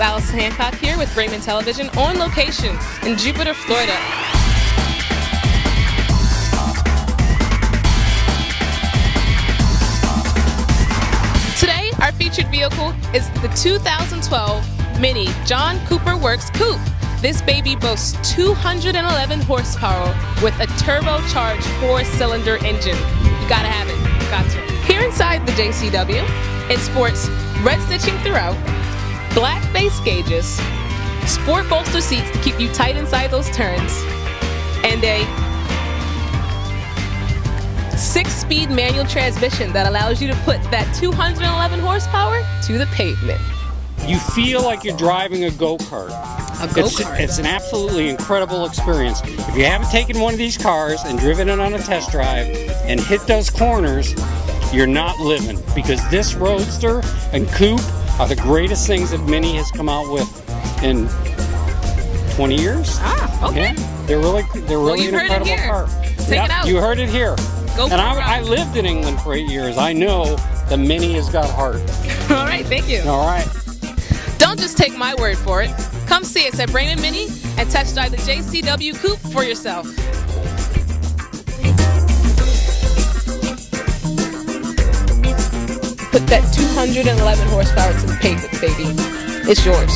Alice Hancock here with Raymond Television on location in Jupiter, Florida. Today, our featured vehicle is the 2012 Mini John Cooper Works Coupe. This baby boasts 211 horsepower with a turbocharged 4-cylinder engine. You gotta have it. Got to. Here inside the JCW, it sports red stitching throughout, black base gauges, sport bolster seats to keep you tight inside those turns, and a 6-speed manual transmission that allows you to put that 211 horsepower to the pavement. You feel like you're driving a go-kart. A go-kart. It's an absolutely incredible experience. If you haven't taken one of these cars and driven it on a test drive and hit those corners, you're not living, because this Roadster and Coupe are the greatest things that Mini has come out with in 20 years. Ah, okay. Yeah, they're really you've an heard it incredible here. car. Take it out. You heard it here. Go and I lived in England for 8 years. I know the Mini has got heart. All right, thank you. All right. Don't just take my word for it. Come see us at Raymond Mini and test drive the JCW Coupe for yourself. Put that 211 horsepower to the pavement, baby. It's yours.